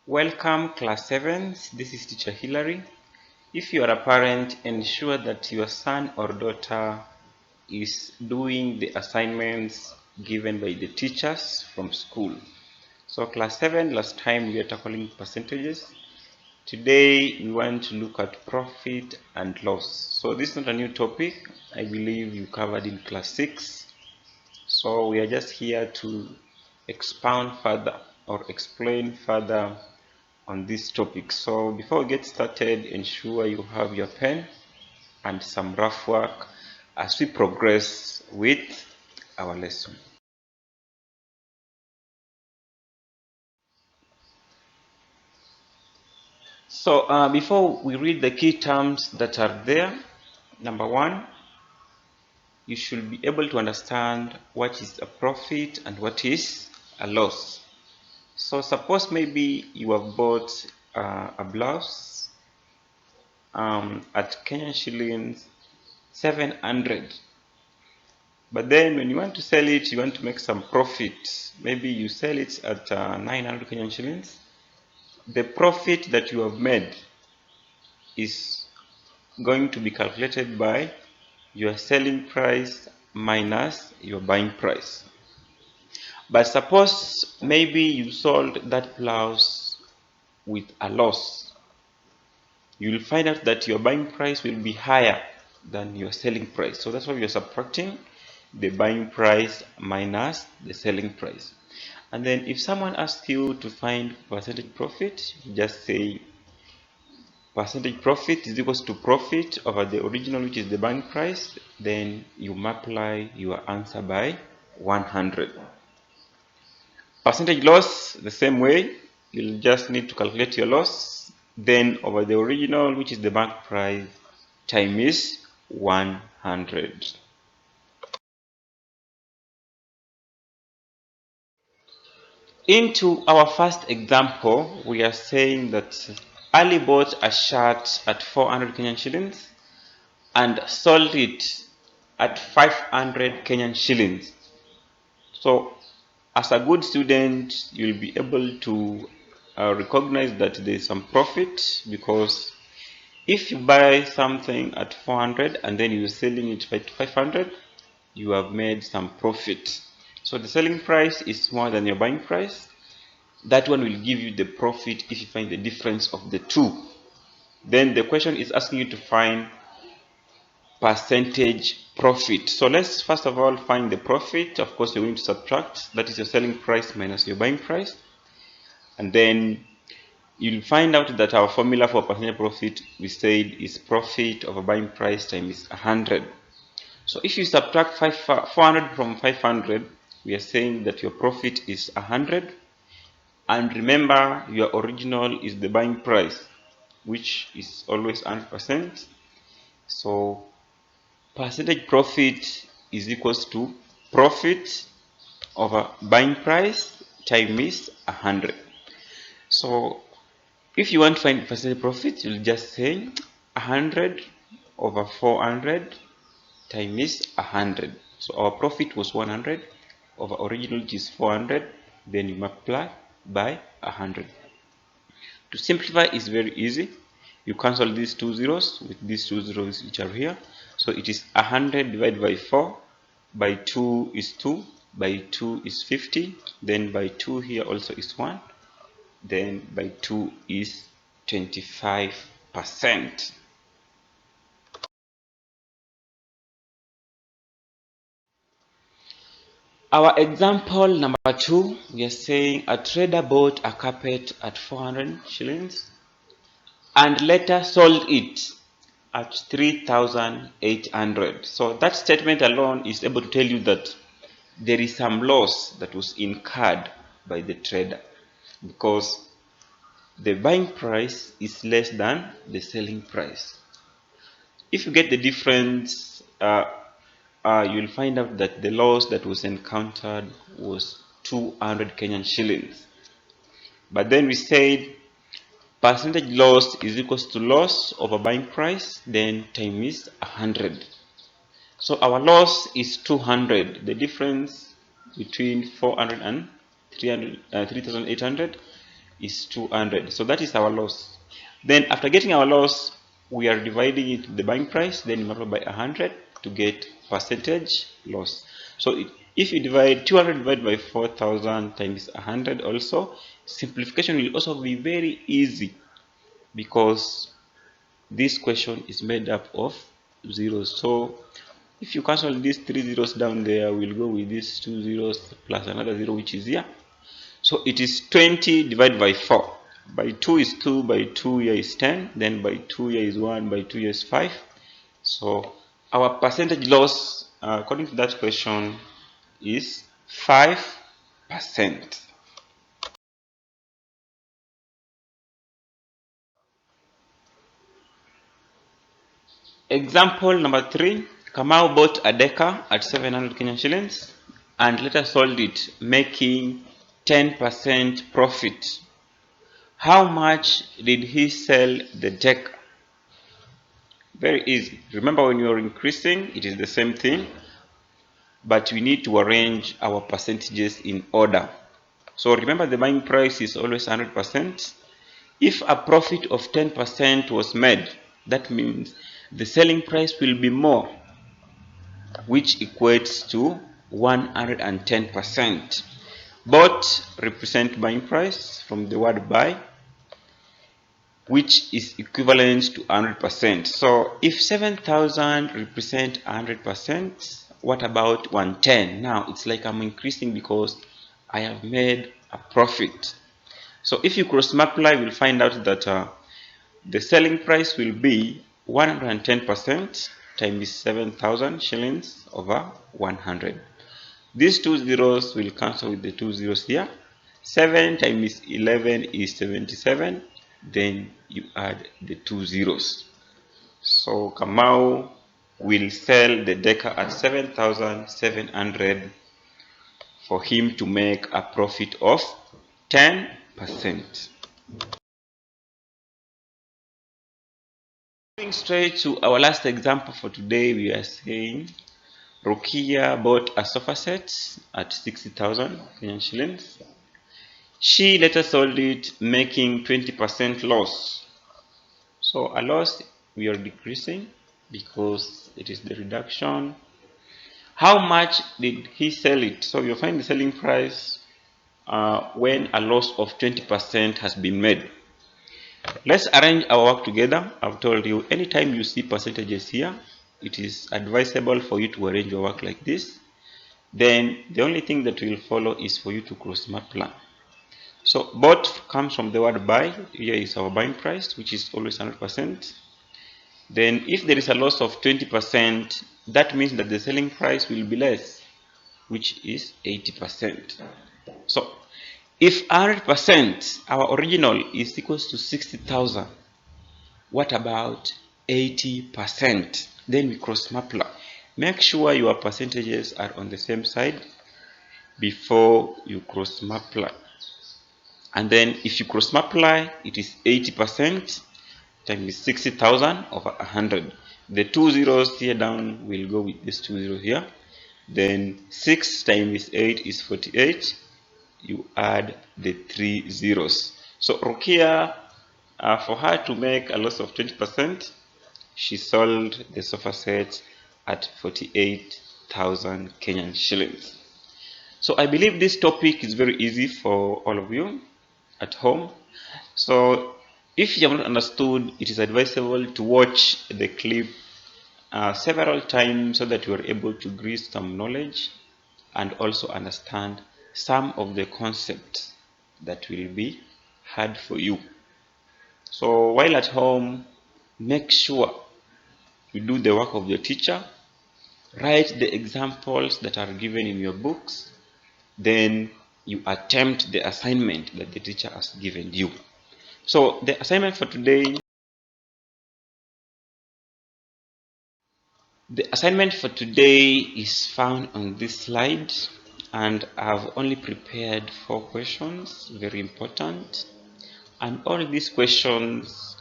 Welcome class 7. This is teacher Hilary. If you are a parent, ensure that your son or daughter is doing the assignments given by the teachers from school. So class 7, last time we were tackling percentages. Today we want to look at profit and loss. So this is not a new topic. I believe you covered in class 6. So we are just here to expound further or explain further on this topic. So before we get started, ensure you have your pen and some rough work as we progress with our lesson. So before we read the key terms that are there, number one, you should be able to understand what is a profit and what is a loss. So suppose maybe you have bought a blouse at Kenyan shillings 700, but then when you want to sell it, you want to make some profit. Maybe you sell it at 900 Kenyan shillings. The profit that you have made is going to be calculated by your selling price minus your buying price. But suppose maybe you sold that blouse with a loss. You will find out that your buying price will be higher than your selling price. So that's why you're subtracting the buying price minus the selling price. And then if someone asks you to find percentage profit, you just say percentage profit is equals to profit over the original, which is the buying price. Then you multiply your answer by 100. Percentage loss, the same way, you'll just need to calculate your loss. Then over the original, which is the market price, time is 100. Into our first example, we are saying that Ali bought a shirt at 400 Kenyan shillings and sold it at 500 Kenyan shillings. So, as a good student, you'll be able to recognize that there is some profit, because if you buy something at 400 and then you're selling it at 500, you have made some profit. So the selling price is more than your buying price. That one will give you the profit if you find the difference of the two. Then the question is asking you to find percentage profit. So let's first of all find the profit. Of course, you're going to subtract. That is your selling price minus your buying price. And then you'll find out that our formula for percentage profit, we said, is profit over buying price times 100. So if you subtract 400 from 500, we are saying that your profit is 100. And remember, your original is the buying price, which is always 100%. So percentage profit is equals to profit over buying price times 100. So if you want to find percentage profit, you'll just say 100 over 400 times 100. So our profit was 100 over original, which is 400. Then you multiply by 100. To simplify is very easy. You cancel these two zeros with these two zeros which are here. So it is 100 divided by 4. By 2 is 2. By 2 is 50. Then by 2 here also is 1. Then by 2 is 25%. Our example number 2, we are saying a trader bought a carpet at 400 shillings and later sold it at 3,800. So that statement alone is able to tell you that there is some loss that was incurred by the trader, because the buying price is less than the selling price. If you get the difference, you'll find out that the loss that was encountered was 200 Kenyan shillings. But then we said percentage loss is equals to loss over buying price, then times 100. So our loss is 200. The difference between 400 and 3,800 is 200. So that is our loss. Then after getting our loss, we are dividing it to the buying price, then you multiply by 100 to get percentage loss. So if you divide 200 divided by 4,000 times 100 also, simplification will also be very easy because this question is made up of zeros. So if you cancel these 3 zeros down there, we'll go with these 2 zeros plus another 0 which is here. So it is 20 divided by 4. By 2 is 2, by 2 here is 10, then by 2 here is 1, by 2 here is 5. So our percentage loss, according to that question, is 5%. Example number 3. Kamau bought a deca at 700 Kenyan shillings and later sold it, making 10% profit. How much did he sell the deca? Very easy. Remember, when you are increasing, it is the same thing, but we need to arrange our percentages in order. So remember, the buying price is always 100%. If a profit of 10% was made, that means the selling price will be more, which equates to 110%. Both represent buying price from the word buy, which is equivalent to 100%. So if 7,000 represent 100%, what about 110? Now it's like I'm increasing because I have made a profit. So if you cross multiply, we'll find out that the selling price will be 110% times 7,000 shillings over 100. These two zeros will cancel with the two zeros here. 7 times 11 is 77. Then you add the two zeros. So Kamau will sell the deca at 7,700 for him to make a profit of 10%. Going straight to our last example for today, we are saying Rukia bought a sofa set at 60,000 Kenyan shillings. She later sold it, making 20% loss. So a loss we are decreasing because it is the reduction. How much did he sell it? So you'll find the selling price when a loss of 20% has been made. Let's arrange our work together. I've told you, anytime you see percentages here, it is advisable for you to arrange your work like this. Then the only thing that will follow is for you to cross multiply. So both comes from the word buy. Here is our buying price, which is always 100%. Then if there is a loss of 20%, that means that the selling price will be less, which is 80%. So if 100%, our original is equals to 60,000, what about 80%? Then we cross multiply. Make sure your percentages are on the same side before you cross multiply. And then if you cross multiply, it is 80% times 60,000 over 100. The two zeros here down will go with these two zeros here. Then 6 times 8 is 48. You add the 3 zeros. So Rukia, for her to make a loss of 20%, she sold the sofa set at 48,000 Kenyan shillings. So I believe this topic is very easy for all of you at home. So if you have not understood, it is advisable to watch the clip several times so that you are able to grease some knowledge and also understand some of the concepts that will be hard for you. So while at home, make sure you do the work of your teacher, write the examples that are given in your books, then you attempt the assignment that the teacher has given you. So the assignment for today, is found on this slide, and I've only prepared 4 questions, very important. And all these questions,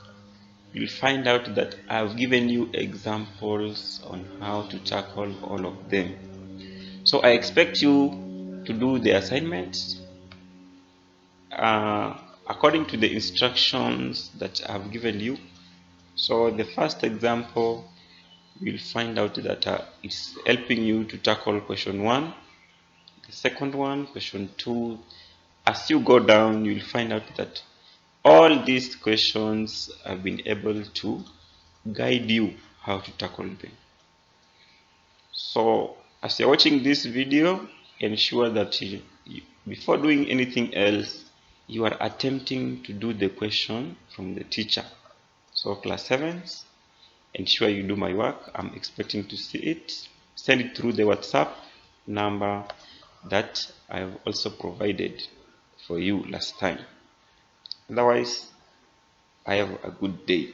you'll find out that I've given you examples on how to tackle all of them. So I expect you to do the assignment according to the instructions that I've given you. So the first example, you'll find out that it's helping you to tackle question 1, the second one, question 2. As you go down, you'll find out that all these questions have been able to guide you how to tackle them. So as you're watching this video, ensure that before doing anything else, you are attempting to do the question from the teacher. So class 7s, ensure you do my work. I'm expecting to see it. Send it through the WhatsApp number that I've also provided for you last time. Otherwise, I have a good day.